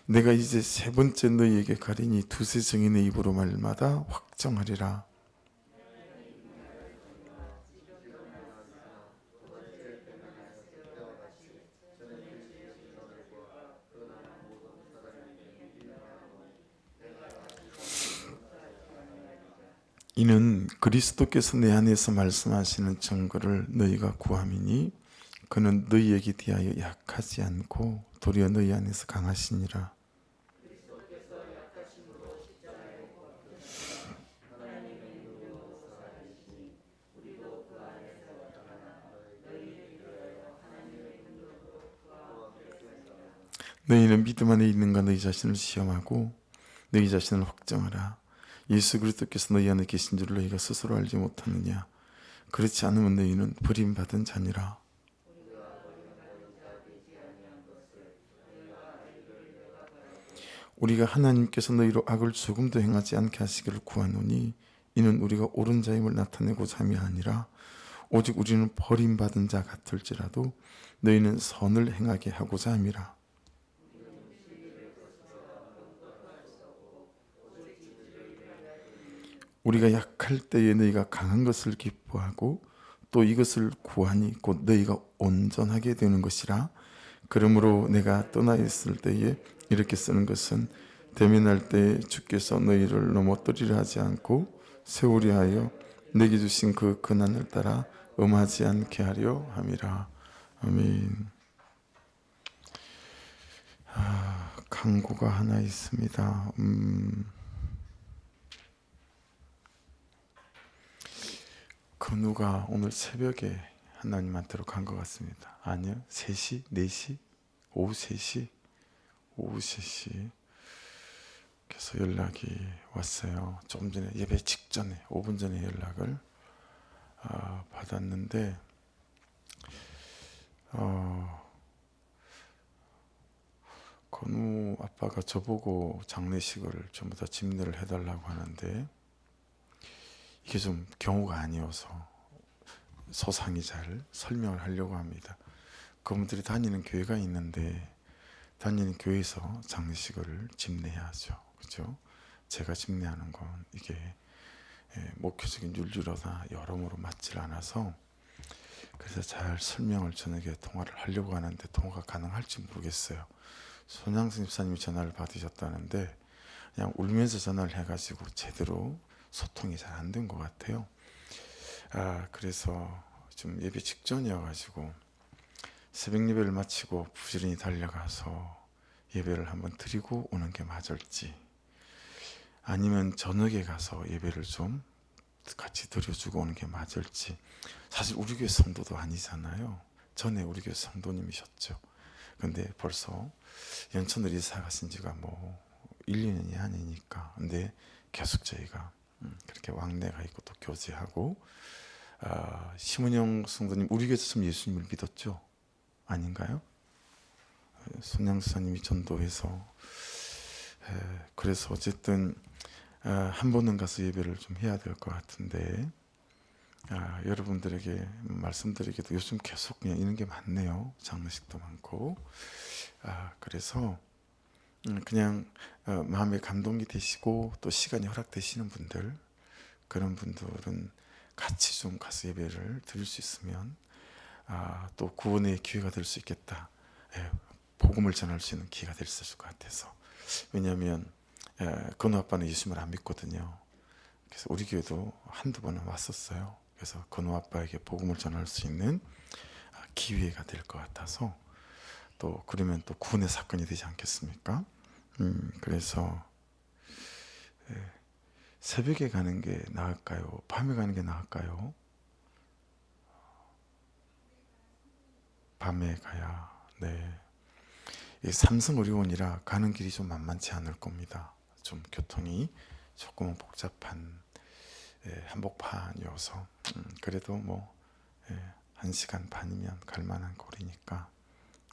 내가 이제 세 번째 너희에게 가리니 두세 증인의 입으로 말마다 확정하리라. 이는 그리스도께서 내 안에서 말씀하시는 증거를 너희가 구함이니 그는 너희에게 대하여 약하지 않고 도리어 너희 안에서 강하시니라. 너희는 믿음 안에 있는가 너희 자신을 시험하고 너희 자신을 확정하라. 예수 그리스도께서 너희 안에 계신 줄 너희가 스스로 알지 못하느냐. 그렇지 않으면 너희는 버림받은 자니라. 우리가 하나님께서 너희로 악을 조금도 행하지 않게 하시기를 구하노니 이는 우리가 옳은 자임을 나타내고자 함이 아니라 오직 우리는 버림받은 자 같을지라도 너희는 선을 행하게 하고자 함이라. 우리가 약할 때에 너희가 강한 것을 기뻐하고 또 이것을 구하니 곧 너희가 온전하게 되는 것이라. 그러므로 내가 떠나 있을 때에 이렇게 쓰는 것은 대면할 때에 주께서 너희를 넘어뜨리려 하지 않고 세우려 하여 내게 주신 그 고난을 따라 음하지 않게 하려 함이라. 아멘. 강구가 하나 있습니다. 건우가 오늘 새벽에 하나님한테로 간 것 같습니다. 아니요, 3시? 4시? 오후 3시? 오후 3시 그래서 연락이 왔어요. 조금 전에 예배 직전에 5분 전에 연락을 받았는데 건우 아빠가 저보고 장례식을 전부 다 집례를 해달라고 하는데 이게 좀 경우가 아니어서 소상히 잘 설명을 하려고 합니다. 그분들이 다니는 교회가 있는데 다니는 교회에서 장례식을 집례해야죠. 그렇죠? 제가 집례하는 건 이게 목표적인 윤리로나 여러모로 맞질 않아서 그래서 잘 설명을 저녁에 통화를 하려고 하는데 통화가 가능할지 모르겠어요. 손양승 집사님이 전화를 받으셨다는데 그냥 울면서 전화를 해가지고 제대로 소통이 잘 안 된 것 같아요. 그래서 좀 예배 직전이어가지고 새벽 예배를 마치고 부지런히 달려가서 예배를 한번 드리고 오는 게 맞을지 아니면 저녁에 가서 예배를 좀 같이 드려주고 오는 게 맞을지. 사실 우리 교회 성도도 아니잖아요. 전에 우리 교회 성도님이셨죠. 근데 벌써 연천으로 이사 가신 지가 뭐 1, 2년이 아니니까. 근데 계속 저희가 그렇게 왕래가 있고 또 교제하고 심은영 성도님 우리 교회에서 좀 예수님을 믿었죠? 아닌가요? 손양수사님이 전도해서 그래서 어쨌든 한 번은 가서 예배를 좀 해야 될 것 같은데 여러분들에게 말씀드리기도 요즘 계속 그냥 이런 게 많네요. 장례식도 많고 그래서 그냥 마음에 감동이 되시고 또 시간이 허락되시는 분들 그런 분들은 같이 좀 가서 예배를 드릴 수 있으면 또 구원의 기회가 될 수 있겠다. 복음을 전할 수 있는 기회가 될 수 있을 것 같아서. 왜냐하면 건우 아빠는 예수님을 안 믿거든요. 그래서 우리 교회도 한두 번은 왔었어요. 그래서 건우 아빠에게 복음을 전할 수 있는 기회가 될 것 같아서 또 그러면 또 구원의 사건이 되지 않겠습니까? 그래서 새벽에 가는 게 나을까요? 밤에 가는 게 나을까요? 밤에 가야. 네. 삼성의료원이라 가는 길이 좀 만만치 않을 겁니다. 좀 교통이 조금은 복잡한 한복판이어서 그래도 뭐 1시간 반이면 갈 만한 거리니까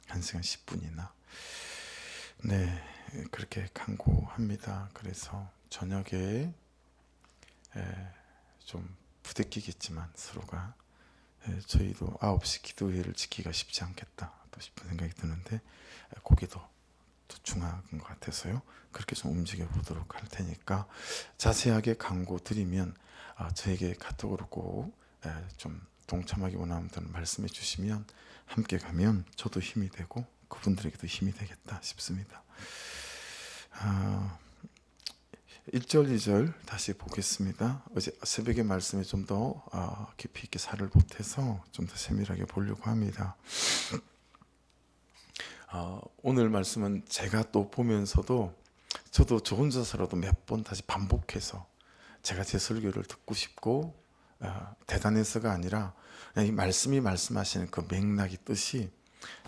1시간 10분이나 네 그렇게 강구합니다. 그래서 저녁에 좀 부대끼겠지만 서로가 저희도 9시 기도회를 지키기가 쉽지 않겠다 또 싶은 생각이 드는데 고개도 더 중요한 것 같아서요. 그렇게 좀 움직여 보도록 할 테니까 자세하게 강구 드리면 저에게 카톡으로 꼭 좀 동참하기 원하는 분들은 말씀해 주시면 함께 가면 저도 힘이 되고 그분들에게도 힘이 되겠다 싶습니다. 1절 2절 다시 보겠습니다. 어제 새벽의 말씀에 좀 더 깊이 있게 살을 보태서 좀 더 세밀하게 보려고 합니다. 오늘 말씀은 제가 또 보면서도 저도 저 혼자서라도 몇 번 다시 반복해서 제가 제 설교를 듣고 싶고 대단해서가 아니라 이 말씀이 말씀하시는 그 맥락이 뜻이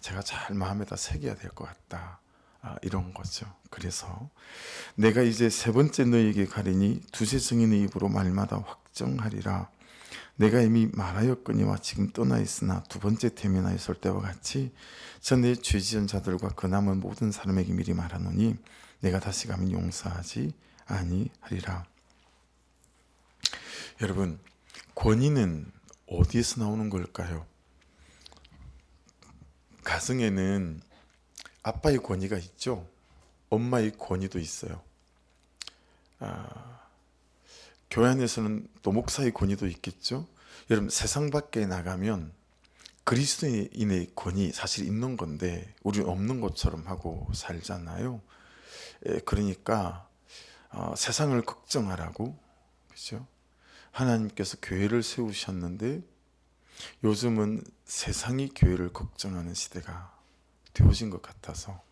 제가 잘 마음에다 새겨야 될 것 같다. 이런 거죠. 그래서 내가 이제 세 번째 너희에게 가리니 두세 증인의 입으로 말마다 확정하리라. 내가 이미 말하였거니와 지금 떠나 있으나 두 번째 태면하였을 때와 같이 전에 죄지은 자들과 그 남은 모든 사람에게 미리 말하노니 내가 다시 가면 용서하지 아니하리라. 여러분, 권위는 어디에서 나오는 걸까요? 가정에는 아빠의 권위가 있죠. 엄마의 권위도 있어요. 교회 안에서는 또 목사의 권위도 있겠죠. 여러분, 세상 밖에 나가면 그리스도인의 권위 사실 있는 건데 우리는 없는 것처럼 하고 살잖아요. 그러니까 세상을 걱정하라고, 그렇죠? 하나님께서 교회를 세우셨는데 요즘은 세상이 교회를 걱정하는 시대가 되어진 것 같아서,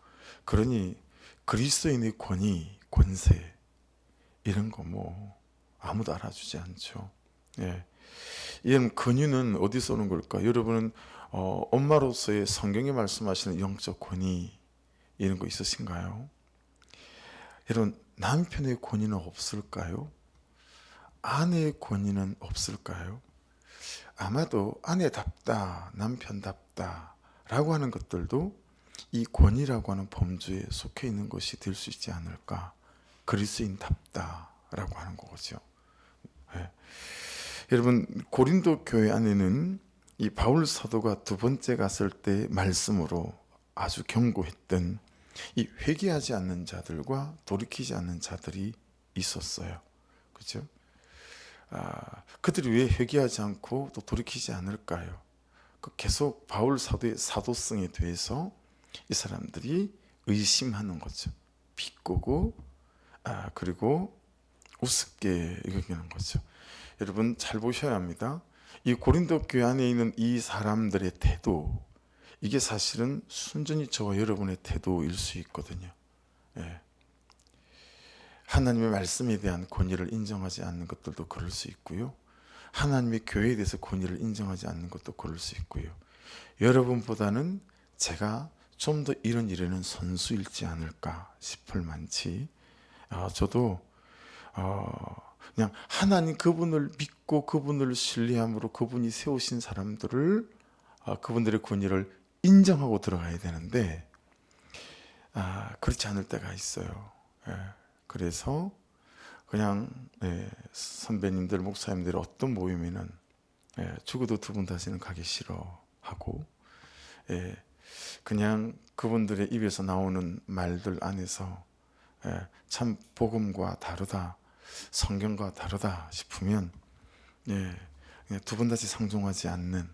그러니 그리스도인의 권위, 권세 이런 거 뭐 아무도 알아주지 않죠. 이런 권위는 어디서 오는 걸까? 여러분은 엄마로서의 성경이 말씀하시는 영적 권위 이런 거 있으신가요? 여러분, 남편의 권위는 없을까요? 아내의 권위는 없을까요? 아마도 아내답다, 남편답다 라고 하는 것들도 이 권위라고 하는 범주에 속해 있는 것이 될 수 있지 않을까. 그리스도인답다 라고 하는 거죠. 여러분, 고린도 교회 안에는 이 바울 사도가 두 번째 갔을 때 말씀으로 아주 경고했던 이 회개하지 않는 자들과 돌이키지 않는 자들이 있었어요. 그렇죠? 그들이 왜 회개하지 않고 또 돌이키지 않을까요? 계속 바울 사도의 사도성에 대해서 이 사람들이 의심하는 거죠. 비꼬고 그리고 우습게 여기는 거죠. 여러분, 잘 보셔야 합니다. 이 고린도 교회 안에 있는 이 사람들의 태도, 이게 사실은 순전히 저와 여러분의 태도일 수 있거든요. 하나님의 말씀에 대한 권위를 인정하지 않는 것들도 그럴 수 있고요. 하나님의 교회에 대해서 권위를 인정하지 않는 것도 그럴 수 있고요. 여러분보다는 제가 좀 더 이런 일에는 선수일지 않을까 싶을 만치 저도 그냥 하나님 그분을 믿고 그분을 신뢰함으로 그분이 세우신 사람들을 그분들의 권위를 인정하고 들어가야 되는데 그렇지 않을 때가 있어요. 그래서 그냥 선배님들, 목사님들 어떤 모임에는 죽어도 두 분 다시는 가기 싫어하고 그냥 그분들의 입에서 나오는 말들 안에서 참 복음과 다르다, 성경과 다르다 싶으면 그냥 두 분 다시 상종하지 않는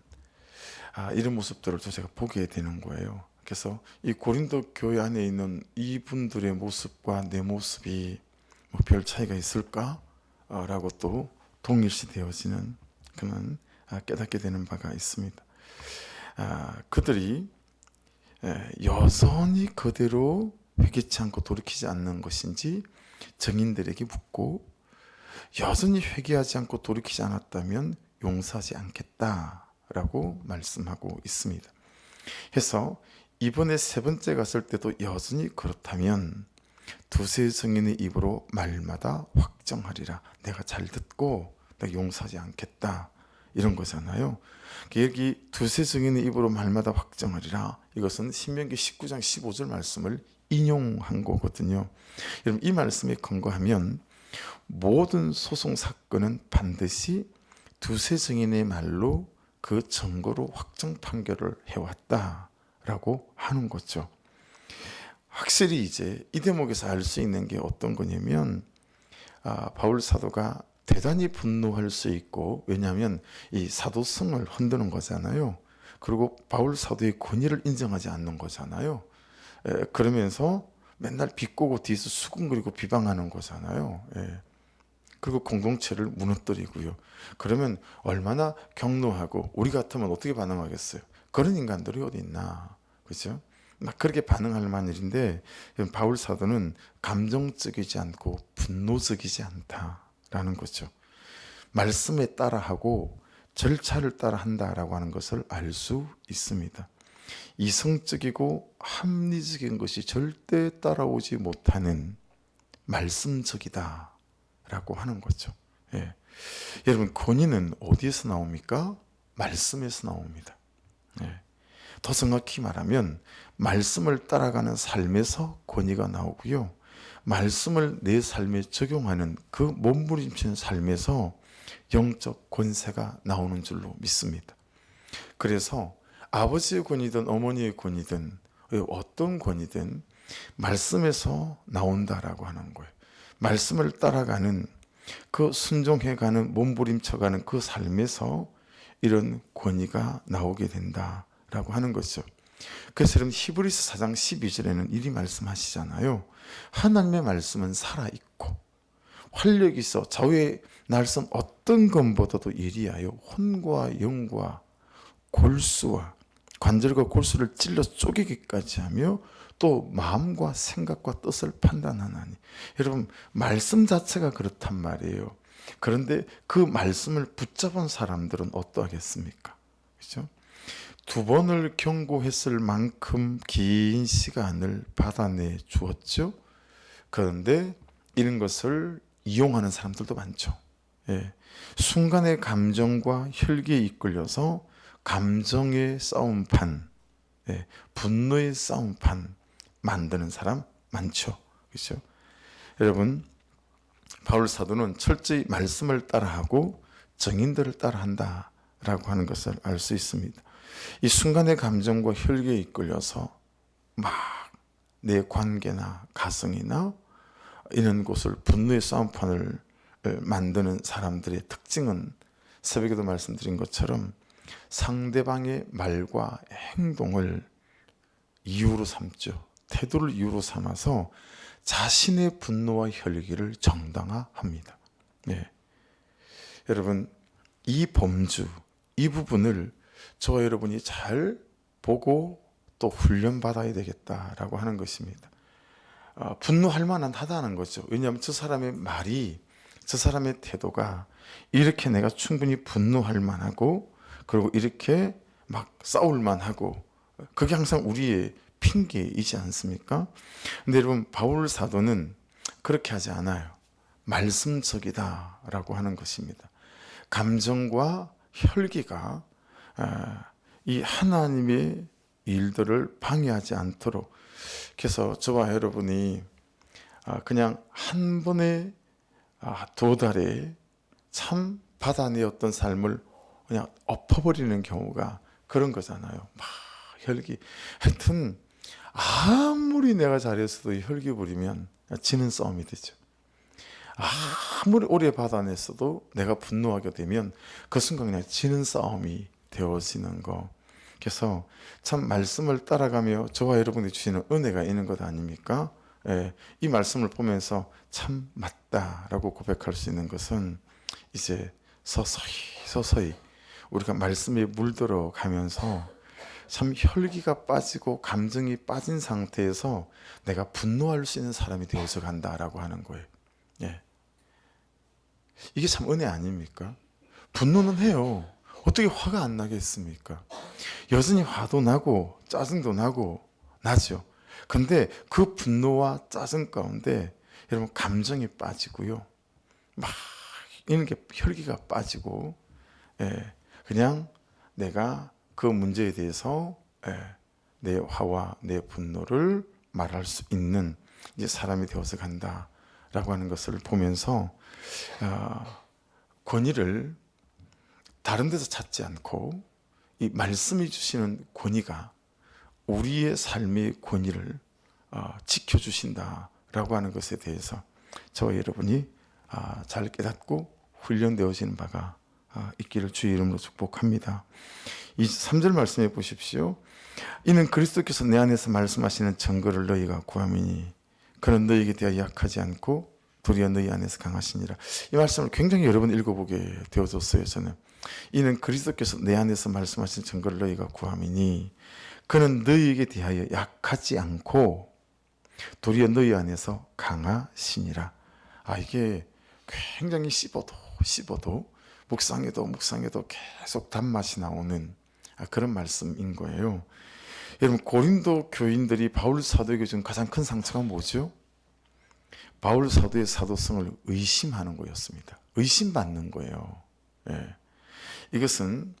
이런 모습들을 또 제가 보게 되는 거예요. 그래서 이 고린도 교회 안에 있는 이분들의 모습과 내 모습이 뭐 별 차이가 있을까? 라고 또 동일시 되어지는 그런 깨닫게 되는 바가 있습니다. 그들이 여전히 그대로 회개치 않고 돌이키지 않는 것인지 증인들에게 묻고, 여전히 회개하지 않고 돌이키지 않았다면 용서하지 않겠다라고 말씀하고 있습니다. 해서 이번에 세 번째 갔을 때도 여전히 그렇다면 두세 증인의 입으로 말마다 확정하리라. 내가 잘 듣고 내가 용서하지 않겠다, 이런 거잖아요. 여기 두세 증인의 입으로 말마다 확정하리라, 이것은 신명기 19장 15절 말씀을 인용한 거거든요. 여러분, 이 말씀에 근거하면 모든 소송 사건은 반드시 두세 증인의 말로 그 증거로 확정 판결을 해왔다라고 하는 거죠. 확실히 이제 이 대목에서 알 수 있는 게 어떤 거냐면, 바울 사도가 대단히 분노할 수 있고, 왜냐하면 이 사도성을 흔드는 거잖아요. 그리고 바울 사도의 권위를 인정하지 않는 거잖아요. 그러면서 맨날 비꼬고 뒤에서 수군거리고 비방하는 거잖아요. 그리고 공동체를 무너뜨리고요. 그러면 얼마나 격노하고, 우리 같으면 어떻게 반응하겠어요? 그런 인간들이 어디 있나, 그죠? 막 그렇게 반응할 만한 일인데, 바울 사도는 감정적이지 않고 분노적이지 않다라는 거죠. 말씀에 따라하고 절차를 따라한다라고 하는 것을 알 수 있습니다. 이성적이고 합리적인 것이 절대 따라오지 못하는 말씀적이다 라고 하는 거죠. 여러분, 권위는 어디에서 나옵니까? 말씀에서 나옵니다. 더 정확히 말하면 말씀을 따라가는 삶에서 권위가 나오고요, 말씀을 내 삶에 적용하는 그 몸부림치는 삶에서 영적 권세가 나오는 줄로 믿습니다. 그래서 아버지의 권위든 어머니의 권위든 어떤 권위든 말씀에서 나온다라고 하는 거예요. 말씀을 따라가는, 그 순종해가는, 몸부림쳐가는 그 삶에서 이런 권위가 나오게 된다라고 하는 거죠. 그래서 여러분, 히브리서 4장 12절에는 이리 말씀하시잖아요. 하나님의 말씀은 살아있고 활력이 있어 좌우의 날선 어떤 것보다도 예리하여 혼과 영과 골수와 관절과 골수를 찔러 쪼개기까지 하며 또 마음과 생각과 뜻을 판단하나니. 여러분, 말씀 자체가 그렇단 말이에요. 그런데 그 말씀을 붙잡은 사람들은 어떠하겠습니까? 그렇죠? 2번을 경고했을 만큼 긴 시간을 받아내 주었죠. 그런데 이런 것을 이용하는 사람들도 많죠. 순간의 감정과 혈기에 이끌려서 감정의 싸움판, 분노의 싸움판 만드는 사람 많죠. 그렇죠? 여러분, 바울 사도는 철저히 말씀을 따라하고 정인들을 따라한다라고 하는 것을 알 수 있습니다. 이 순간의 감정과 혈기에 이끌려서 막 내 관계나 가정이나 이런 곳을 분노의 싸움판을 만드는 사람들의 특징은, 새벽에도 말씀드린 것처럼 상대방의 말과 행동을 이유로 삼죠. 태도를 이유로 삼아서 자신의 분노와 혈기를 정당화합니다. 여러분, 이 범주, 이 부분을 저와 여러분이 잘 보고 또 훈련받아야 되겠다라고 하는 것입니다. 분노할 만한 하다는 거죠. 왜냐하면 저 사람의 말이, 저 사람의 태도가 이렇게 내가 충분히 분노할 만하고, 그리고 이렇게 막 싸울 만하고, 그게 항상 우리의 핑계이지 않습니까? 근데 여러분, 바울 사도는 그렇게 하지 않아요. 말씀적이다라고 하는 것입니다. 감정과 혈기가 이 하나님의 일들을 방해하지 않도록. 그래서 저와 여러분이 그냥 한 번에 2달에 참 받아내었던 삶을 그냥 엎어버리는 경우가 그런 거잖아요. 막 혈기. 하여튼 아무리 내가 잘했어도 혈기 부리면 지는 싸움이 되죠. 아무리 오래 받아냈어도 내가 분노하게 되면 그 순간 그냥 지는 싸움이 되어지는 거. 그래서 참 말씀을 따라가며 저와 여러분이 주시는 은혜가 있는 것 아닙니까? 이 말씀을 보면서 참 맞다라고 고백할 수 있는 것은, 이제 서서히 우리가 말씀에 물들어 가면서 참 혈기가 빠지고 감정이 빠진 상태에서 내가 분노할 수 있는 사람이 되어서 간다라고 하는 거예요. 이게 참 은혜 아닙니까? 분노는 해요. 어떻게 화가 안 나겠습니까? 여전히 화도 나고 짜증도 나죠. 근데 그 분노와 짜증 가운데 여러분, 감정이 빠지고요, 막 이런 게 혈기가 빠지고, 그냥 내가 그 문제에 대해서 내 화와 내 분노를 말할 수 있는 이제 사람이 되어서 간다라고 하는 것을 보면서, 권위를 다른 데서 찾지 않고 이 말씀이 주시는 권위가 우리의 삶의 권위를 지켜주신다라고 하는 것에 대해서 저와 여러분이 잘 깨닫고 훈련되어지는 바가 있기를 주의 이름으로 축복합니다. 3절 말씀해 보십시오. 이는 그리스도께서 내 안에서 말씀하시는 증거를 너희가 구함이니 그는 너희에게 대하여 약하지 않고 도리어 너희 안에서 강하시니라. 이 말씀을 굉장히 여러 번 읽어보게 되어졌어요. 저는 이는 그리스도께서 내 안에서 말씀하신 증거를 너희가 구함이니 그는 너희에게 대하여 약하지 않고 도리어 너희 안에서 강하시니라. 이게 굉장히 씹어도 묵상해도 계속 단맛이 나오는 그런 말씀인 거예요. 여러분, 고린도 교인들이 바울 사도에게 준 가장 큰 상처가 뭐죠? 바울 사도의 사도성을 의심하는 거였습니다. 의심받는 거예요. 이것은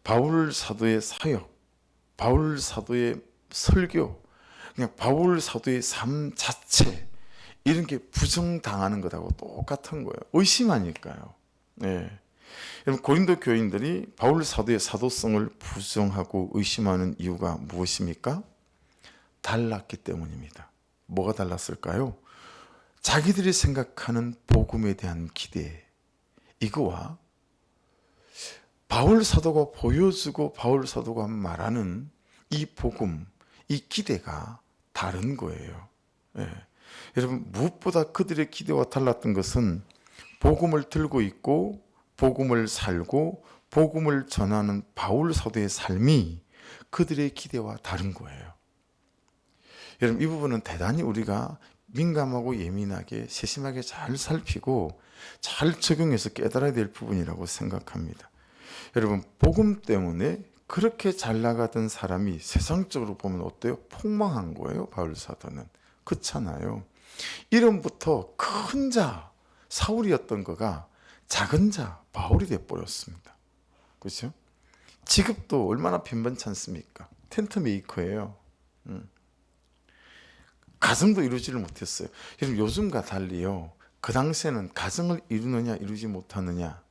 바울 사도의 사역, 바울 사도의 설교, 그냥 바울 사도의 삶 자체, 이런 게 부정당하는 것하고 똑같은 거예요. 의심하니까요. 여러분, 고린도 교인들이 바울 사도의 사도성을 부정하고 의심하는 이유가 무엇입니까? 달랐기 때문입니다. 뭐가 달랐을까요? 자기들이 생각하는 복음에 대한 기대, 이거와 바울 사도가 보여주고 바울 사도가 말하는 이 복음, 이 기대가 다른 거예요. 여러분, 무엇보다 그들의 기대와 달랐던 것은 복음을 들고 있고 복음을 살고 복음을 전하는 바울 사도의 삶이 그들의 기대와 다른 거예요. 여러분, 이 부분은 대단히 우리가 민감하고 예민하게 세심하게 잘 살피고 잘 적용해서 깨달아야 될 부분이라고 생각합니다. 여러분, 복음 때문에 그렇게 잘 나가던 사람이 세상적으로 보면 어때요? 폭망한 거예요. 바울 사도는. 그렇잖아요. 이름부터 큰 자 사울이었던 거가 작은 자 바울이 돼버렸습니다. 그렇죠? 직업도 얼마나 변변치 않습니까? 텐트 메이커예요. 가정도 이루지를 못했어요. 여러분, 요즘과 달리요, 그 당시에는 가정을 이루느냐 이루지 못하느냐,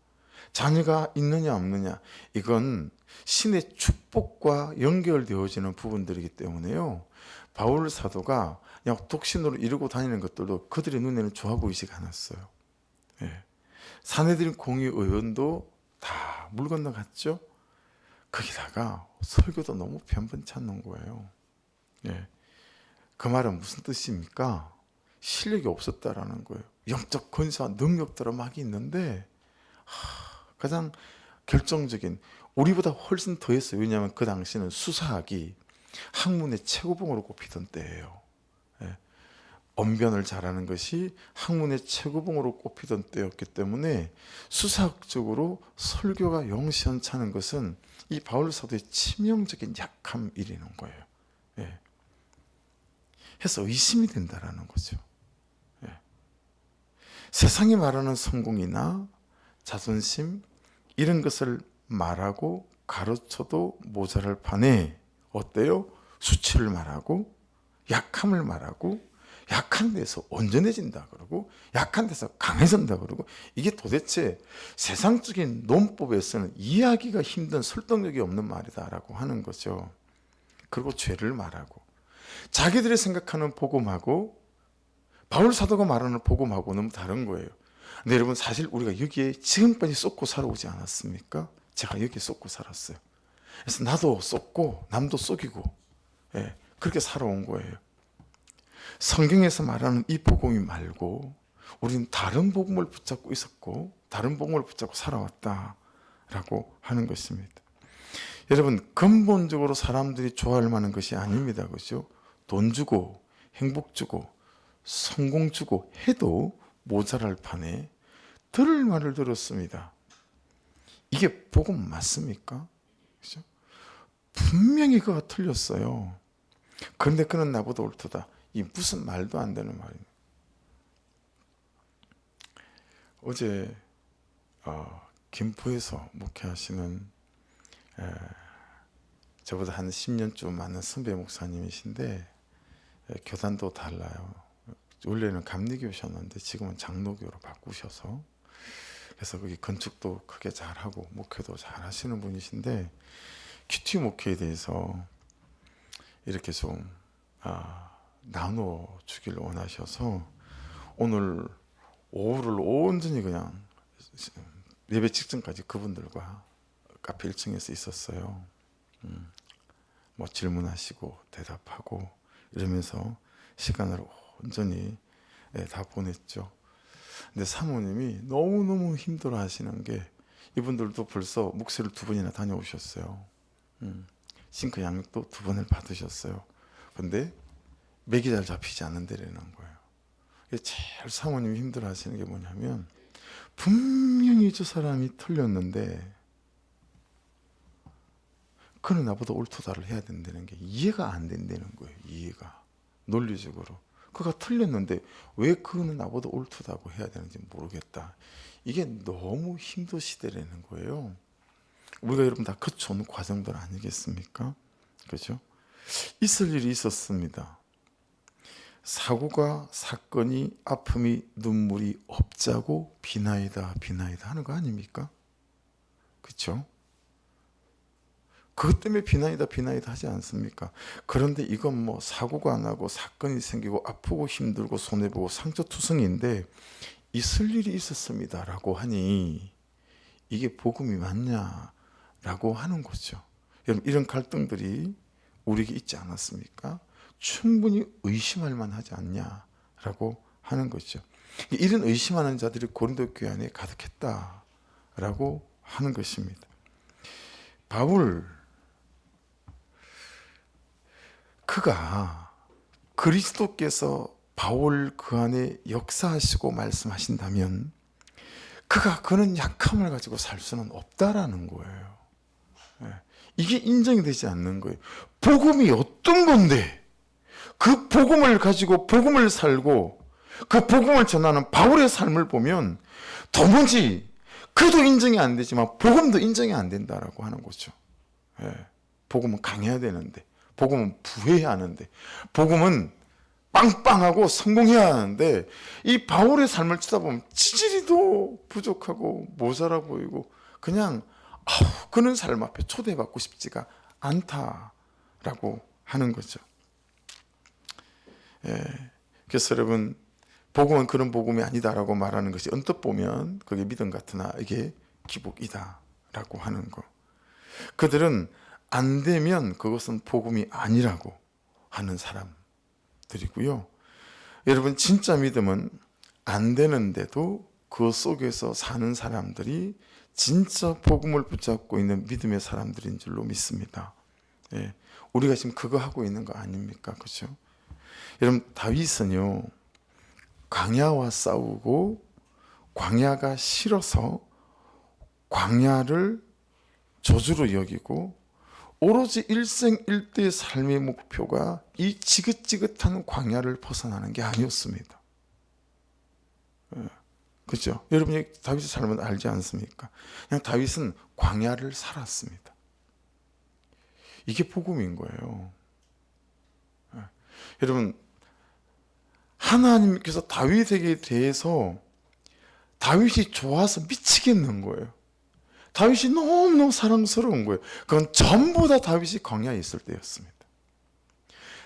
자녀가 있느냐 없느냐, 이건 신의 축복과 연결되어지는 부분들이기 때문에요, 바울 사도가 그냥 독신으로 이루고 다니는 것들도 그들의 눈에는 좋아 보이지가 않았어요. 사내들인 공의의원도 다 물 건너갔죠. 거기다가 설교도 너무 변변치 않는 거예요. 그 말은 무슨 뜻입니까? 실력이 없었다라는 거예요. 영적 권세와 능력들은 막 있는데 가장 결정적인, 우리보다 훨씬 더했어요. 왜냐하면 그 당시는 수사학이 학문의 최고봉으로 꼽히던 때예요. 언변을 잘하는 것이 학문의 최고봉으로 꼽히던 때였기 때문에 수사학적으로 설교가 영시원찮은 것은 이 바울 사도의 치명적인 약함이라는 거예요. 해서 의심이 된다라는 거죠. 세상이 말하는 성공이나 자존심 이런 것을 말하고 가르쳐도 모자랄 판에 어때요? 수치를 말하고 약함을 말하고 약한 데서 온전해진다 그러고 약한 데서 강해진다 그러고, 이게 도대체 세상적인 논법에서는 이해하기가 힘든 설득력이 없는 말이다라고 하는 거죠. 그리고 죄를 말하고 자기들이 생각하는 복음하고 바울 사도가 말하는 복음하고 너무 다른 거예요. 근데 여러분, 사실 우리가 여기에 지금까지 쏟고 살아오지 않았습니까? 제가 여기에 쏟고 살았어요. 그래서 나도 쏟고 남도 쏟이고 그렇게 살아온 거예요. 성경에서 말하는 이 복음이 말고 우리는 다른 복음을 붙잡고 있었고 다른 복음을 붙잡고 살아왔다라고 하는 것입니다. 여러분, 근본적으로 사람들이 좋아할 만한 것이 아닙니다. 그렇죠? 돈 주고 행복 주고 성공 주고 해도 모자랄 판에 들을 말을 들었습니다. 이게 복음 맞습니까? 그렇죠? 분명히 그가 틀렸어요. 그런데 그는 나보다 옳도다. 이 무슨 말도 안 되는 말이에요. 어제 김포에서 목회하시는 저보다 한 10년쯤 많은 선배 목사님이신데 교단도 달라요. 원래는 감리교셨는데 지금은 장로교로 바꾸셔서, 그래서 거기 건축도 크게 잘하고 목회도 잘하시는 분이신데 큐티 목회에 대해서 이렇게 좀 나눠주길 원하셔서 오늘 오후를 온전히 그냥 예배 직전까지 그분들과 카페 1층에서 있었어요. 뭐 질문하시고 대답하고 이러면서 시간을 온전히 다 보냈죠. 근데 사모님이 너무너무 힘들어 하시는 게, 이분들도 벌써 목소리를 2번이나 다녀오셨어요. 싱크 양육도 2번을 받으셨어요. 근데 맥이 잘 잡히지 않는다라는 거예요. 제일 사모님이 힘들어 하시는 게 뭐냐면, 분명히 저 사람이 틀렸는데 그는 나보다 옳다를 해야 된다는 게 이해가 안 된다는 거예요. 이해가 논리적으로 그가 틀렸는데 왜 그는 나보다 옳다고 해야 되는지 모르겠다. 이게 너무 힘드시다라는 거예요. 우리가 여러분 다 거쳐온 과정들 아니겠습니까? 그렇죠? 있을 일이 있었습니다. 사고가, 사건이, 아픔이, 눈물이 없자고 비나이다 비나이다 하는 거 아닙니까? 그렇죠? 그것 때문에 비나이다 비나이다 하지 않습니까? 그런데 이건 뭐 사고가 나고 사건이 생기고 아프고 힘들고 손해보고 상처투성인데 있을 일이 있었습니다 라고 하니 이게 복음이 맞냐라고 하는 거죠. 여러분, 이런 갈등들이 우리에게 있지 않았습니까? 충분히 의심할 만하지 않냐라고 하는 거죠. 이런 의심하는 자들이 고린도 교회 안에 가득했다라고 하는 것입니다. 바울, 그가 그리스도께서 바울 그 안에 역사하시고 말씀하신다면 그는 약함을 가지고 살 수는 없다라는 거예요. 이게 인정이 되지 않는 거예요. 복음이 어떤 건데 그 복음을 가지고 복음을 살고 그 복음을 전하는 바울의 삶을 보면 도무지 그도 인정이 안 되지만 복음도 인정이 안 된다라고 하는 거죠. 복음은 강해야 되는데, 복음은 부해야 하는데, 복음은 빵빵하고 성공해야 하는데, 이 바울의 삶을 쳐다보면 지지리도 부족하고 모자라 보이고 그냥 그는 삶 앞에 초대받고 싶지가 않다라고 하는 거죠. 그래서 여러분, 복음은 그런 복음이 아니다라고 말하는 것이 언뜻 보면 그게 믿음 같으나 이게 기복이다라고 하는 거. 그들은 안 되면 그것은 복음이 아니라고 하는 사람들이고요. 여러분, 진짜 믿음은 안 되는데도 그 속에서 사는 사람들이 진짜 복음을 붙잡고 있는 믿음의 사람들인 줄로 믿습니다. 우리가 지금 그거 하고 있는 거 아닙니까? 그렇죠? 여러분, 다윗은요, 광야와 싸우고 광야가 싫어서 광야를 저주로 여기고 오로지 일생일대의 삶의 목표가 이 지긋지긋한 광야를 벗어나는 게 아니었습니다. 그렇죠? 여러분이 다윗의 삶을 알지 않습니까? 그냥 다윗은 광야를 살았습니다. 이게 복음인 거예요. 여러분, 하나님께서 다윗에게 대해서 다윗이 좋아서 미치겠는 거예요. 다윗이 너무너무 사랑스러운 거예요. 그건 전부 다 다윗이 광야에 있을 때였습니다.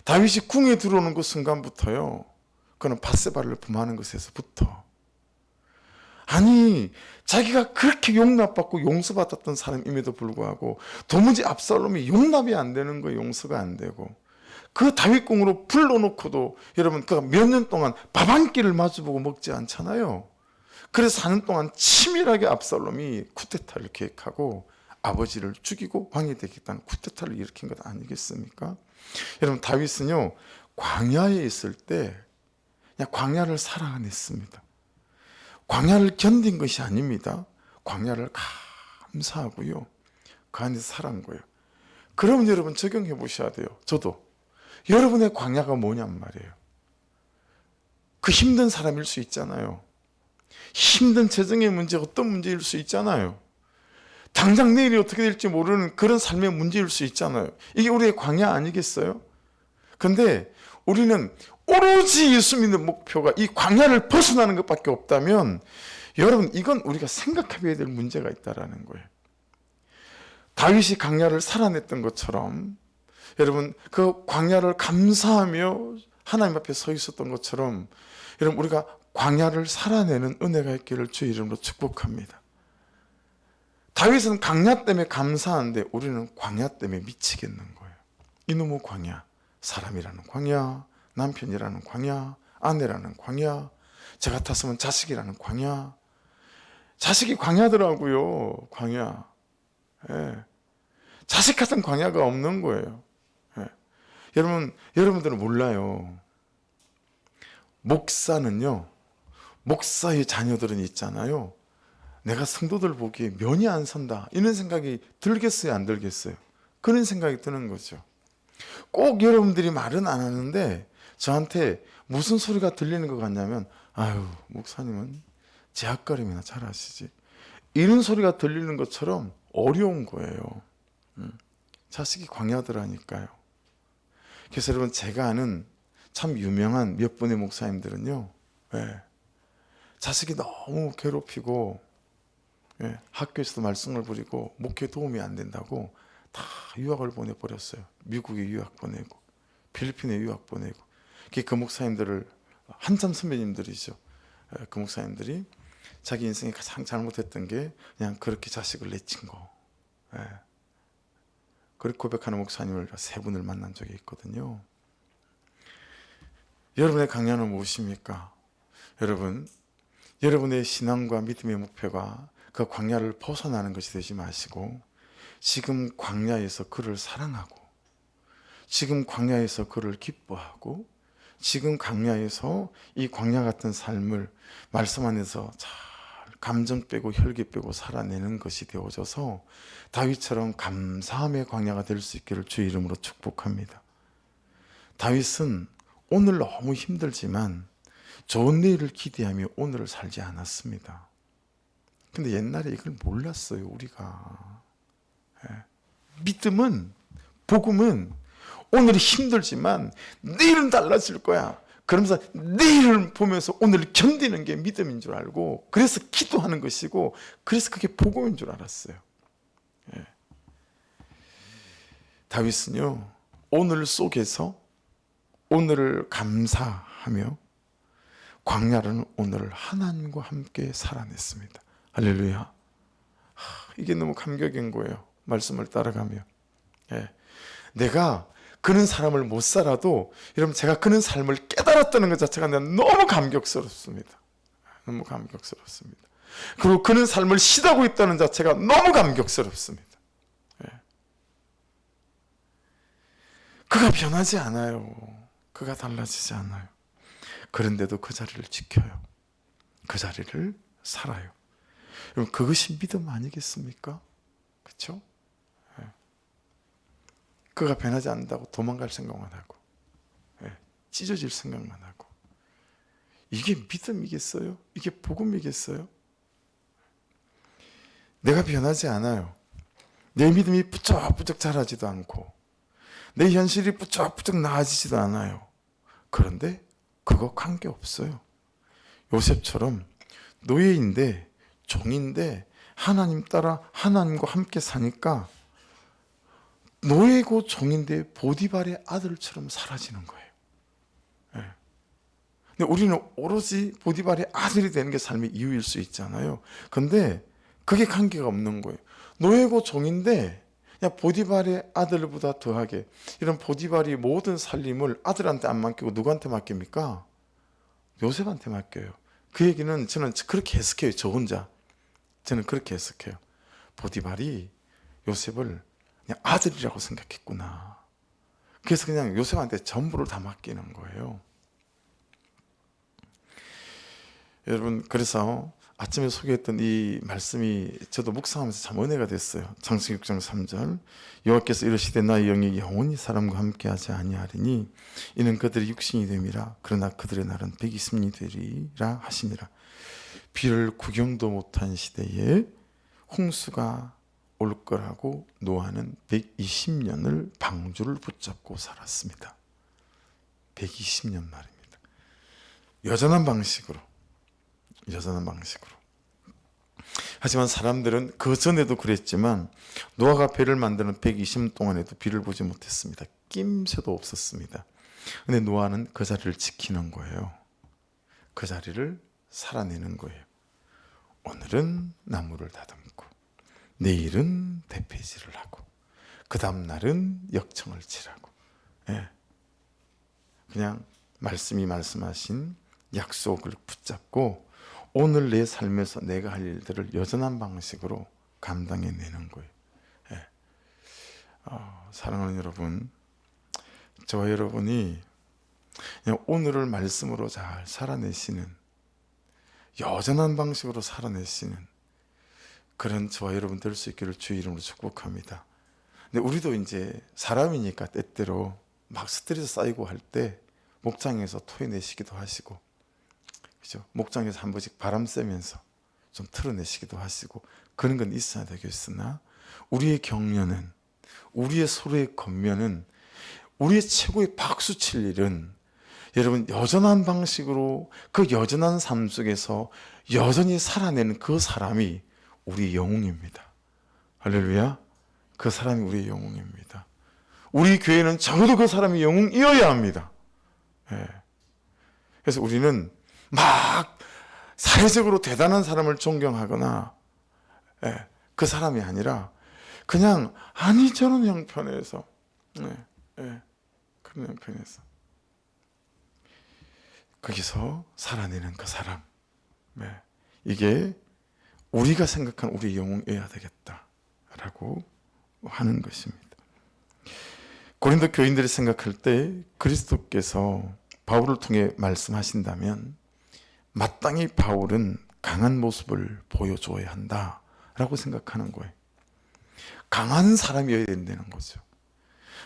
다윗이 궁에 들어오는 그 순간부터요, 그는 밧세바를 범하는 것에서부터, 아니 자기가 그렇게 용납받고 용서받았던 사람임에도 불구하고 도무지 압살롬이 용납이 안 되는 거예요. 용서가 안 되고 그 다윗궁으로 불러놓고도 여러분, 그가 몇 년 동안 밥 한 끼를 마주보고 먹지 않잖아요. 그래서 4년 동안 치밀하게 압살롬이 쿠데타를 계획하고 아버지를 죽이고 왕이 되겠다는 쿠데타를 일으킨 것 아니겠습니까? 여러분, 다윗은요, 광야에 있을 때 그냥 광야를 살아냈습니다. 광야를 견딘 것이 아닙니다. 광야를 감사하고요, 그 안에서 살아온 거예요. 그러면 여러분 적용해 보셔야 돼요. 저도 여러분의 광야가 뭐냔 말이에요. 그 힘든 사람일 수 있잖아요. 힘든 재정의 문제, 어떤 문제일 수 있잖아요. 당장 내일이 어떻게 될지 모르는 그런 삶의 문제일 수 있잖아요. 이게 우리의 광야 아니겠어요? 근데 우리는 오로지 예수 믿는 목표가 이 광야를 벗어나는 것밖에 없다면 여러분, 이건 우리가 생각해봐야 될 문제가 있다는 거예요. 다윗이 광야를 살아냈던 것처럼 여러분, 그 광야를 감사하며 하나님 앞에 서 있었던 것처럼 여러분 우리가 광야를 살아내는 은혜가 있기를 주의 이름으로 축복합니다. 다윗은 광야 때문에 감사한데 우리는 광야 때문에 미치겠는 거예요. 이놈의 광야, 사람이라는 광야, 남편이라는 광야, 아내라는 광야, 저 같았으면 자식이라는 광야. 자식이 광야더라고요. 광야. 예. 자식 같은 광야가 없는 거예요. 예. 여러분들은 몰라요. 목사는요, 목사의 자녀들은 있잖아요. 내가 성도들 보기에 면이 안 선다. 이런 생각이 들겠어요, 안 들겠어요? 그런 생각이 드는 거죠. 꼭 여러분들이 말은 안 하는데 저한테 무슨 소리가 들리는 것 같냐면, 아유, 목사님은 제약거림이나 잘하시지. 이런 소리가 들리는 것처럼 어려운 거예요. 자식이 광야더라니까요. 그래서 여러분 제가 아는 참 유명한 몇 분의 목사님들은요, 예, 자식이 너무 괴롭히고, 예, 학교에서도 말썽을 부리고 목회에 도움이 안 된다고 다 유학을 보내버렸어요. 미국에 유학 보내고 필리핀에 유학 보내고. 그 목사님들을 한참 선배님들이죠. 예, 그 목사님들이 자기 인생에 가장 잘못했던 게 그냥 그렇게 자식을 내친 거. 예. 그렇게 고백하는 목사님을 3분을 만난 적이 있거든요. 여러분의 강야는 무엇입니까? 여러분의 신앙과 믿음의 목표가 그 광야를 벗어나는 것이 되지 마시고, 지금 광야에서 그를 사랑하고, 지금 광야에서 그를 기뻐하고, 지금 광야에서 이 광야 같은 삶을 말씀 안에서 잘 감정 빼고 혈기 빼고 살아내는 것이 되어져서 다윗처럼 감사함의 광야가 될 수 있기를 주의 이름으로 축복합니다. 다윗은 오늘 너무 힘들지만 좋은 내일을 기대하며 오늘을 살지 않았습니다. 근데 옛날에 이걸 몰랐어요, 우리가. 예. 믿음은, 복음은 오늘이 힘들지만 내일은 달라질 거야. 그러면서 내일을 보면서 오늘을 견디는 게 믿음인 줄 알고, 그래서 기도하는 것이고, 그래서 그게 복음인 줄 알았어요. 예. 다윗은요, 오늘 속에서 오늘을 감사하며 광야라는 오늘을 하나님과 함께 살아냈습니다. 할렐루야. 이게 너무 감격인 거예요. 말씀을 따라가며. 예. 내가 그런 사람을 못 살아도 여러분 제가 그런 삶을 깨달았다는 것 자체가 너무 감격스럽습니다. 너무 감격스럽습니다. 그리고 그런 삶을 시다고 있다는 자체가 너무 감격스럽습니다. 예. 그가 변하지 않아요. 그가 달라지지 않아요. 그런데도 그 자리를 지켜요. 그 자리를 살아요. 여러분 그것이 믿음 아니겠습니까? 그렇죠? 그가 변하지 않는다고 도망갈 생각만 하고, 찢어질 생각만 하고, 이게 믿음이겠어요? 이게 복음이겠어요? 내가 변하지 않아요. 내 믿음이 부쩍부쩍 자라지도 않고 내 현실이 부쩍부쩍 나아지지도 않아요. 그런데 그거 관계없어요. 요셉처럼 노예인데, 종인데 하나님 따라 하나님과 함께 사니까 노예고 종인데 보디발의 아들처럼 사라지는 거예요. 예. 근데 우리는 오로지 보디발의 아들이 되는 게 삶의 이유일 수 있잖아요. 근데 그게 관계가 없는 거예요. 노예고 종인데 그냥 보디발의 아들보다 더하게, 이런 보디발이 모든 살림을 아들한테 안 맡기고 누구한테 맡깁니까? 요셉한테 맡겨요. 그 얘기는 저는 그렇게 해석해요. 저 혼자. 저는 그렇게 해석해요. 보디발이 요셉을 그냥 아들이라고 생각했구나. 그래서 그냥 요셉한테 전부를 다 맡기는 거예요. 여러분, 그래서 아침에 소개했던 이 말씀이 저도 묵상하면서 참 은혜가 됐어요. 창세기 6장 3절, 여호와께서 이르시되 나의 영이 영원히 사람과 함께하지 아니하리니 이는 그들이 육신이 됨이라. 그러나 그들의 날은 120년이 되리라 하시니라. 비를 구경도 못한 시대에 홍수가 올 거라고 노아는 120년을 방주를 붙잡고 살았습니다. 120년 말입니다. 여전한 방식으로. 하지만 사람들은 그 전에도 그랬지만 노아가 배를 만드는 120년 동안에도 비를 보지 못했습니다. 낌새도 없었습니다. 근데 노아는 그 자리를 지키는 거예요. 그 자리를 살아내는 거예요. 오늘은 나무를 다듬고 내일은 대패질을 하고 그 다음 날은 역청을 칠하고, 예. 그냥 말씀이 말씀하신 약속을 붙잡고 오늘 내 삶에서 내가 할 일들을 여전한 방식으로 감당해내는 거예요. 예. 사랑하는 여러분, 저와 여러분이 그냥 오늘을 말씀으로 잘 살아내시는, 여전한 방식으로 살아내시는 그런 저와 여러분 될 수 있기를 주의 이름으로 축복합니다. 근데 우리도 이제 사람이니까 때때로 막 스트레스 쌓이고 할 때 목장에서 토해내시기도 하시고, 그죠? 목장에서 한 번씩 바람 쐬면서 좀 털어내시기도 하시고 그런 건 있어야 되겠으나, 우리의 격려는, 우리의 서로의 겉면은, 우리의 최고의 박수 칠 일은 여러분 여전한 방식으로 그 여전한 삶 속에서 여전히 살아내는 그 사람이 우리 영웅입니다. 할렐루야. 그 사람이 우리의 영웅입니다. 우리 교회는 적어도 그 사람이 영웅이어야 합니다. 예. 그래서 우리는 막 사회적으로 대단한 사람을 존경하거나, 예, 그 사람이 아니라 그냥 아니저런 형편에서, 예, 예, 그런 형편에서 거기서 살아내는 그 사람, 예, 이게 우리가 생각한 우리 영웅이어야 되겠다라고 하는 것입니다. 고린도 교인들이 생각할 때 그리스도께서 바울을 통해 말씀하신다면 마땅히 바울은 강한 모습을 보여줘야 한다라고 생각하는 거예요. 강한 사람이어야 된다는 거죠.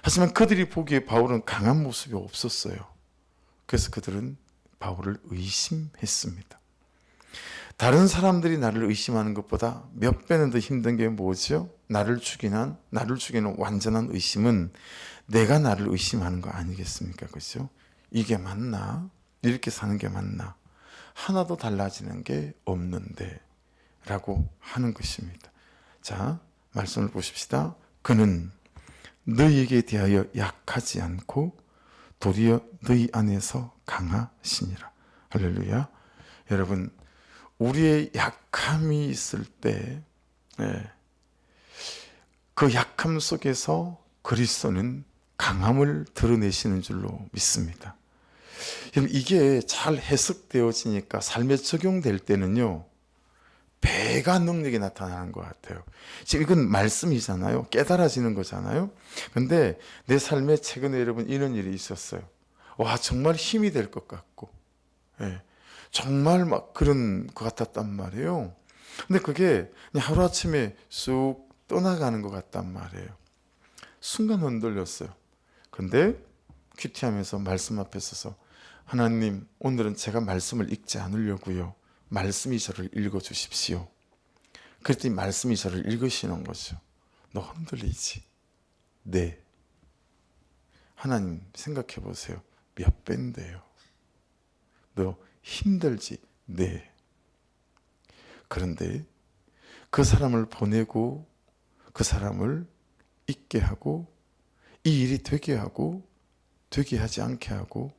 하지만 그들이 보기에 바울은 강한 모습이 없었어요. 그래서 그들은 바울을 의심했습니다. 다른 사람들이 나를 의심하는 것보다 몇 배는 더 힘든 게 뭐죠? 나를 죽이는 완전한 의심은 내가 나를 의심하는 거 아니겠습니까? 그렇죠? 이게 맞나? 이렇게 사는 게 맞나? 하나도 달라지는 게 없는데 라고 하는 것입니다. 자, 말씀을 보십시다. 그는 너희에게 대하여 약하지 않고 도리어 너희 안에서 강하시니라. 할렐루야. 여러분, 우리의 약함이 있을 때, 그 약함 속에서 그리스도는 강함을 드러내시는 줄로 믿습니다. 여러분, 이게 잘 해석되어지니까 삶에 적용될 때는요, 배가 능력이 나타나는 것 같아요. 지금 이건 말씀이잖아요. 깨달아지는 거잖아요. 근데 내 삶에 최근에 여러분 이런 일이 있었어요. 와, 정말 힘이 될 것 같고, 예, 정말 막 그런 것 같았단 말이에요. 근데 그게 그냥 하루아침에 쑥 떠나가는 것 같단 말이에요. 순간 흔들렸어요. 근데 큐티하면서 말씀 앞에 서서, 하나님, 오늘은 제가 말씀을 읽지 않으려고요. 말씀이 저를 읽어주십시오. 그랬더니 말씀이 저를 읽으시는 거죠. 너 흔들리지? 네. 하나님, 생각해 보세요. 몇 배인데요? 너 힘들지? 네. 그런데 그 사람을 보내고 그 사람을 있게 하고 이 일이 되게 하고 되게 하지 않게 하고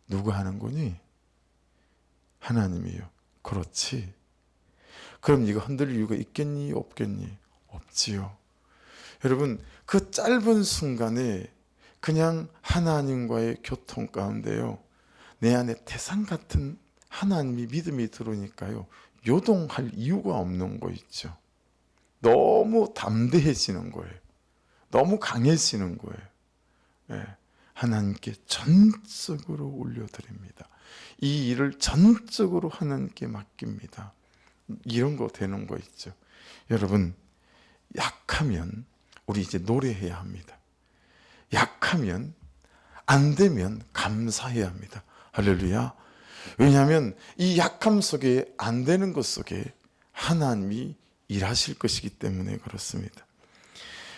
누가 하는 거니? 하나님이요. 그렇지. 그럼 네가 흔들릴 이유가 있겠니? 없겠니? 없지요. 여러분, 그 짧은 순간에 그냥 하나님과의 교통 가운데요, 내 안에 태산 같은 하나님이 믿음이 들어오니까요, 요동할 이유가 없는 거 있죠. 너무 담대해지는 거예요. 너무 강해지는 거예요. 예, 하나님께 전적으로 올려드립니다. 이 일을 전적으로 하나님께 맡깁니다. 이런 거 되는 거 있죠. 여러분, 약하면 우리 이제 노래해야 합니다. 약하면, 안 되면 감사해야 합니다. 할렐루야. 왜냐하면 이 약함 속에, 안 되는 것 속에 하나님이 일하실 것이기 때문에 그렇습니다.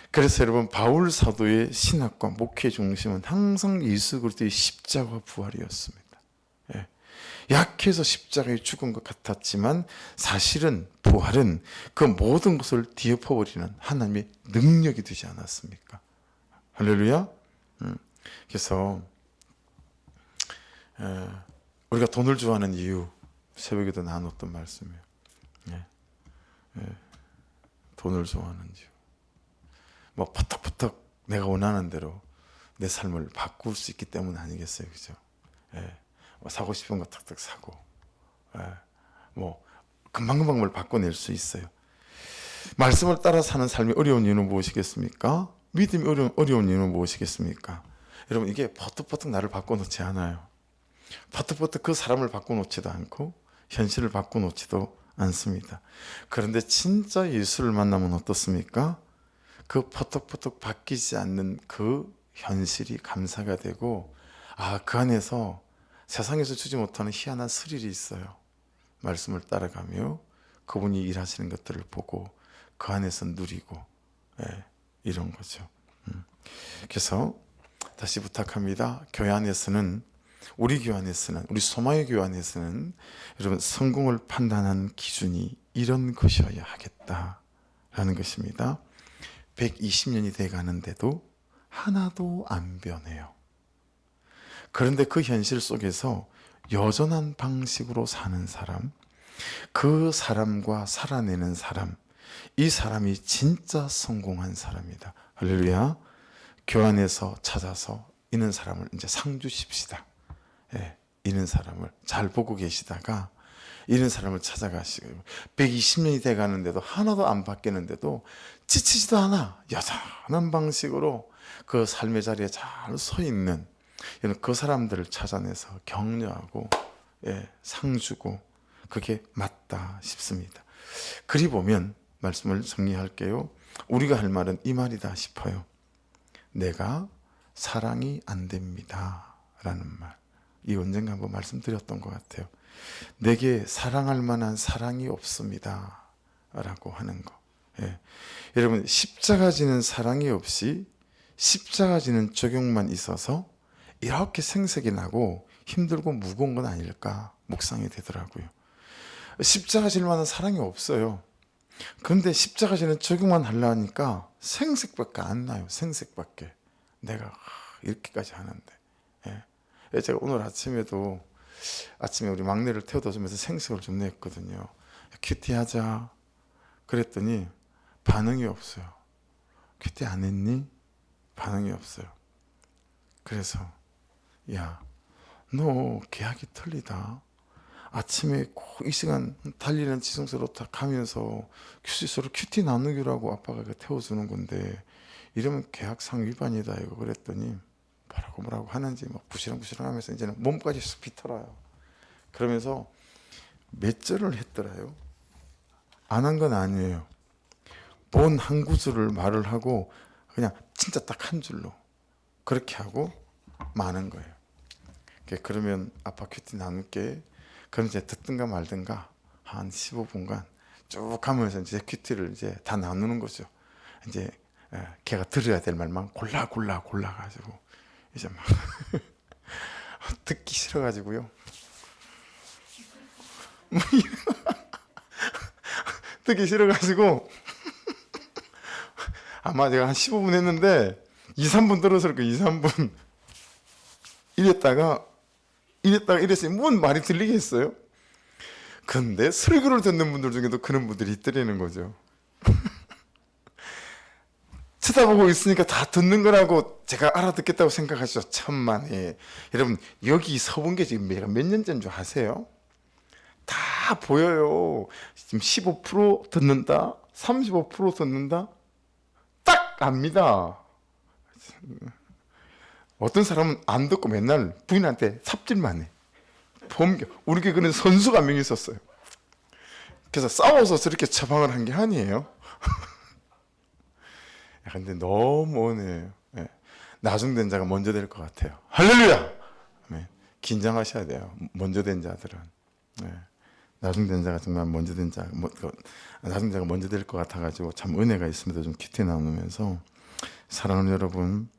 그래서 여러분, 바울 사도의 신학과 목회 중심은 항상 예수 그리스도의 십자가 부활이었습니다. 예. 약해서 십자가에 죽은 것 같았지만 사실은 부활은 그 모든 것을 뒤엎어버리는 하나님의 능력이 되지 않았습니까? 할렐루야. 그래서 예, 우리가 돈을 좋아하는 이유, 새벽에도 나눴던 말씀이에요. 예, 돈을 좋아하는 이유. 뭐 퍼떡퍼떡 내가 원하는 대로 내 삶을 바꿀 수 있기 때문 아니겠어요, 그죠? 예, 뭐 사고 싶은 거 탁탁 사고, 예, 뭐 금방금방 뭘 바꿔낼 수 있어요. 말씀을 따라 사는 삶이 어려운 이유는 무엇이겠습니까? 믿음이 어려운 이유는 무엇이겠습니까? 여러분, 이게 퍼뜩퍼뜩 나를 바꿔놓지 않아요. 퍼뜩퍼뜩 그 사람을 바꿔놓지도 않고 현실을 바꿔놓지도 않습니다. 그런데 진짜 예수를 만나면 어떻습니까? 그 퍼뜩퍼뜩 바뀌지 않는 그 현실이 감사가 되고, 그 안에서 세상에서 주지 못하는 희한한 스릴이 있어요. 말씀을 따라가며 그분이 일하시는 것들을 보고 그 안에서 누리고, 이런 거죠. 그래서 다시 부탁합니다. 교회 안에서는, 우리 교회 안에서는, 우리 소마의 교회 안에서는 여러분, 성공을 판단하는 기준이 이런 것이어야 하겠다라는 것입니다. 120년이 돼 가는데도 하나도 안 변해요. 그런데 그 현실 속에서 여전한 방식으로 사는 사람, 그 사람과 살아내는 사람, 이 사람이 진짜 성공한 사람이다. 할렐루야. 교환해서 찾아서 이런 사람을 이제 상 주십시다. 이런 사람을 잘 보고 계시다가 이런 사람을 찾아가시고, 120년이 돼 가는데도 하나도 안 바뀌는데도 지치지도 않아. 여전한 방식으로 그 삶의 자리에 잘 서 있는 그 사람들을 찾아내서 격려하고, 상 주고, 그게 맞다 싶습니다. 그리 보면 말씀을 정리할게요. 우리가 할 말은 이 말이다 싶어요. 내가 사랑이 안 됩니다 라는 말, 이 언젠가 한번 말씀드렸던 것 같아요. 내게 사랑할 만한 사랑이 없습니다 라고 하는 거. 여러분, 십자가 지는 사랑이 없이 십자가 지는 적용만 있어서 이렇게 생색이 나고 힘들고 무거운 건 아닐까 묵상이 되더라고요. 십자가 질 만한 사랑이 없어요. 그런데 십자가 지는 적용만 하려니까 생색밖에 안 나요. 생색밖에. 내가 이렇게까지 하는데. 제가 오늘 아침에 우리 막내를 태워다 주면서 생색을 좀 냈거든요. 큐티 하자 그랬더니 반응이 없어요. 큐티 안 했니? 반응이 없어요. 그래서 야, 너 계약이 틀리다. 아침에 꼭 이 시간 달리는 지성소로 딱 가면서 서로 큐티 나누기라고 아빠가 태워주는 건데 이러면 계약상 위반이다 이거. 그랬더니 뭐라고 하는지 막 부시렁부시렁 하면서 이제는 몸까지 쑥 비틀어요. 그러면서 몇 절을 했더라요. 안 한 건 아니에요. 본 한 구절을 말을 하고 그냥 진짜 딱 한 줄로 그렇게 하고 마는 거예요. 그러면 아빠 큐티 나눌게. 그럼 이제 듣든가 말든가 한 15분간 쭉 가면서 이제 큐티를 이제 다 나누는 거죠. 이제 걔가 들어야 될 말만 골라 가지고 이제 막 듣기 싫어가지고요. 듣기 싫어가지고 아마 제가 한 15분 했는데 2, 3분 들었을 거예요. 2, 3분 이랬다가 이랬어요. 뭔 말이 들리겠어요? 근데 설교를 듣는 분들 중에도 그런 분들이 있더라는 거죠. 쳐다보고 있으니까 다 듣는 거라고 제가 알아듣겠다고 생각하시죠. 천만에. 여러분, 여기 서본 게 지금 내가 몇 년째인 줄 아세요? 다 보여요. 지금 15% 듣는다, 35% 듣는다, 딱 압니다. 어떤 사람은 안 듣고 맨날 부인한테 삽질만 해. 우리 교회 그런 선수가 한 명 있었어요. 그래서 싸워서 저렇게 처방을 한 게 아니에요. 근데 너무 오늘 나중된 자가 먼저 될 것 같아요. 할렐루야! 긴장하셔야 돼요. 먼저 된 자들은. 나중된 자가 정말 나중된 자가 먼저 될 것 같아가지고 참 은혜가 있습니다. 좀 큐티 나누면서. 사랑하는 여러분,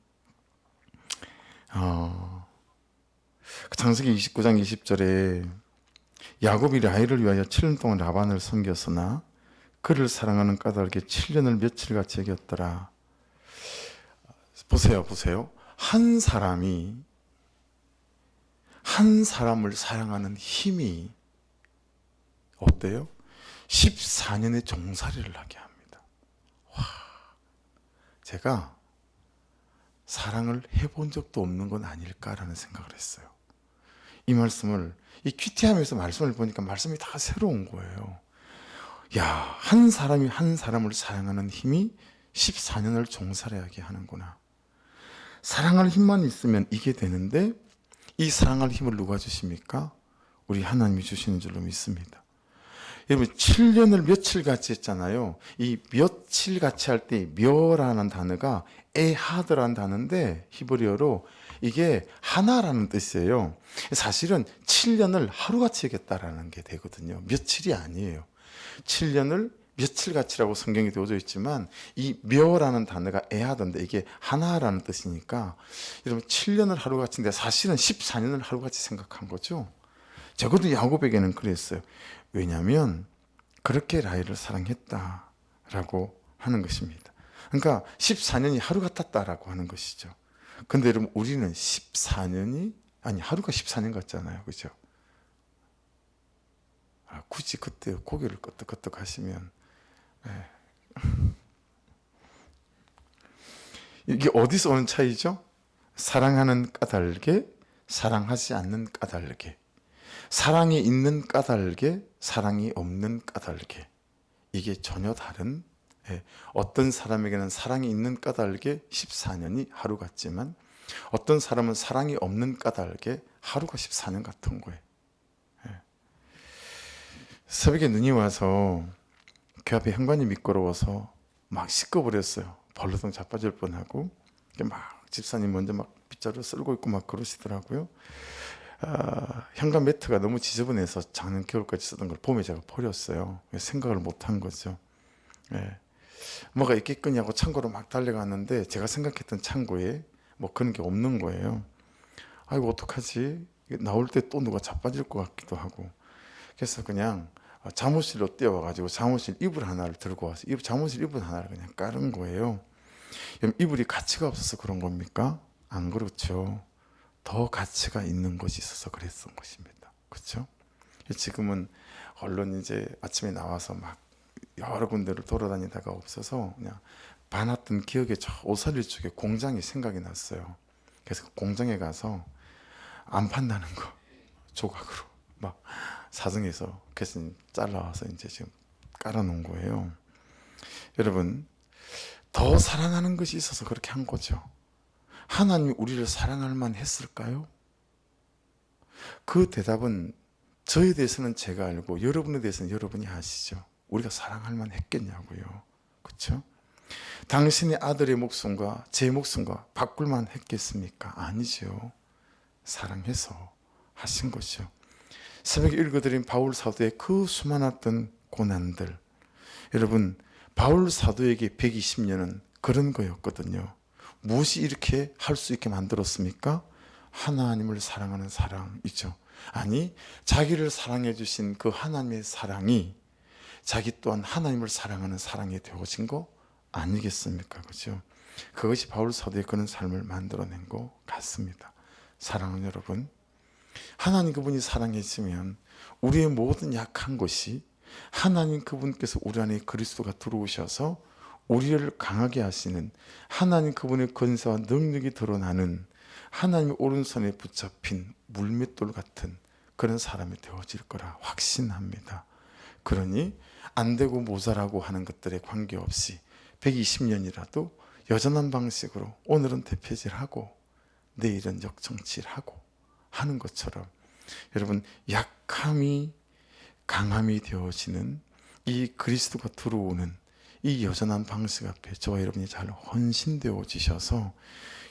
창세기 29장 20절에 야곱이 라헬을 위하여 7년 동안 라반을 섬겼으나 그를 사랑하는 까닭에 7년을 며칠같이 여겼더라. 보세요. 한 사람이 한 사람을 사랑하는 힘이 어때요? 14년의 종살이를 하게 합니다. 와, 제가 사랑을 해본 적도 없는 건 아닐까라는 생각을 했어요. 이 말씀을, 이 큐티하면서 말씀을 보니까 말씀이 다 새로운 거예요. 야, 한 사람이 한 사람을 사랑하는 힘이 14년을 종살이하게 하는구나. 사랑할 힘만 있으면 이게 되는데, 이 사랑할 힘을 누가 주십니까? 우리 하나님이 주시는 줄로 믿습니다. 여러분, 7년을 며칠 같이 했잖아요. 이 며칠 같이 할 때 묘라는 단어가 에하드라는 단어인데, 히브리어로 이게 하나라는 뜻이에요. 사실은 7년을 하루같이 하겠다라는 게 되거든요. 며칠이 아니에요. 7년을 며칠같이라고 성경이 되어져 있지만, 이 묘라는 단어가 에하드인데 이게 하나라는 뜻이니까, 여러분 7년을 하루같이인데 사실은 14년을 하루같이 생각한 거죠. 적어도 야곱에게는 그랬어요. 왜냐하면 그렇게 라헬을 사랑했다라고 하는 것입니다. 그러니까 14년이 하루 같았다라고 하는 것이죠. 근데 여러분, 우리는 14년이 아니 하루가 14년 같잖아요, 그죠? 굳이 그때 고개를 끄덕끄덕 하시면, 이게 어디서 오는 차이죠? 사랑하는 까닭에, 사랑하지 않는 까닭에, 사랑이 있는 까닭에, 사랑이 없는 까닭에, 이게 전혀 다른, 어떤 사람에게는 사랑이 있는 까닭에 14년이 하루 같지만, 어떤 사람은 사랑이 없는 까닭에 하루가 14년 같은 거예요. 새벽에 눈이 와서 그 앞에 현관이 미끄러워서 막 씻어버렸어요. 벌러덩 자빠질 뻔하고, 막 집사님 먼저 막 빗자루 쓸고 있고 막 그러시더라고요. 현관 매트가 너무 지저분해서 작년 겨울까지 쓰던 걸 봄에 제가 버렸어요. 생각을 못 한 거죠. 뭐가 있겠거냐고 창고로 막 달려갔는데, 제가 생각했던 창고에 뭐 그런 게 없는 거예요. 아이고 어떡하지? 나올 때 또 누가 자빠질 것 같기도 하고, 그래서 그냥 잠옷실로 뛰어와가지고 잠옷실 이불 하나를 들고 와서 잠옷실 이불 하나를 그냥 깔은 거예요. 이불이 가치가 없어서 그런 겁니까? 안 그렇죠. 더 가치가 있는 것이 있어서 그랬던 것입니다. 그렇죠? 지금은 얼른 이제 아침에 나와서 막 여러 군데를 돌아다니다가 없어서 그냥 반았던 기억에 저 오사리 쪽에 공장이 생각이 났어요. 그래서 공장에 가서 안 판다는 거 조각으로 막 사정해서 그래서 잘라와서 이제 지금 깔아놓은 거예요. 여러분, 더 사랑하는 것이 있어서 그렇게 한 거죠. 하나님이 우리를 사랑할 만 했을까요? 그 대답은 저에 대해서는 제가 알고 여러분에 대해서는 여러분이 아시죠. 우리가 사랑할 만 했겠냐고요. 그렇죠? 당신의 아들의 목숨과 제 목숨과 바꿀 만 했겠습니까? 아니죠. 사랑해서 하신 것이죠. 새벽에 읽어드린 바울 사도의 그 수많았던 고난들, 여러분, 바울 사도에게 120년은 그런 거였거든요. 무엇이 이렇게 할 수 있게 만들었습니까? 하나님을 사랑하는 사랑이죠. 아니, 자기를 사랑해 주신 그 하나님의 사랑이 자기 또한 하나님을 사랑하는 사랑이 되어진 거 아니겠습니까? 그죠? 그것이 바울 사도의 그런 삶을 만들어낸 것 같습니다. 사랑하는 여러분, 하나님 그분이 사랑했으면 우리의 모든 약한 것이 하나님 그분께서 우리 안에 그리스도가 들어오셔서 우리를 강하게 하시는, 하나님 그분의 권세와 능력이 드러나는, 하나님의 오른손에 붙잡힌 물맷돌 같은 그런 사람이 되어질 거라 확신합니다. 그러니 안 되고 모자라고 하는 것들에 관계없이 120년이라도 여전한 방식으로 오늘은 대표질하고 내일은 역정치하고 하는 것처럼, 여러분, 약함이 강함이 되어지는 이 그리스도가 들어오는 이 여전한 방식 앞에 저와 여러분이 잘 헌신되어지셔서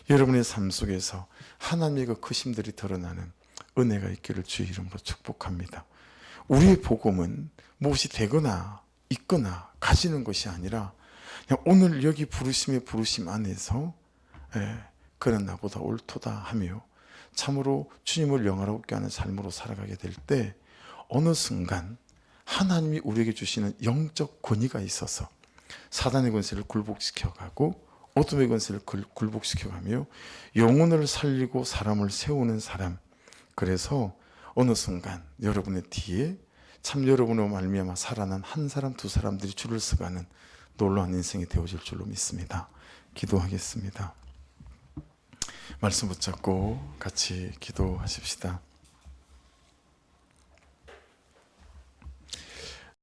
여러분의 삶 속에서 하나님의 그 크심들이 드러나는 은혜가 있기를 주의 이름으로 축복합니다. 우리의 복음은 무엇이 되거나 있거나 가지는 것이 아니라 그냥 오늘 여기 부르심의 부르심 안에서 그는 나보다 옳도다 하며 참으로 주님을 영화롭게 하는 삶으로 살아가게 될 때 어느 순간 하나님이 우리에게 주시는 영적 권위가 있어서 사단의 권세를 굴복시켜가고 어둠의 권세를 굴복시켜가며 영혼을 살리고 사람을 세우는 사람, 그래서 어느 순간 여러분의 뒤에 참 여러분으로 말미암아 살아난 한 사람 두 사람들이 줄을 서가는 놀라운 인생이 되어질 줄로 믿습니다. 기도하겠습니다. 말씀 붙잡고 같이 기도하십시다.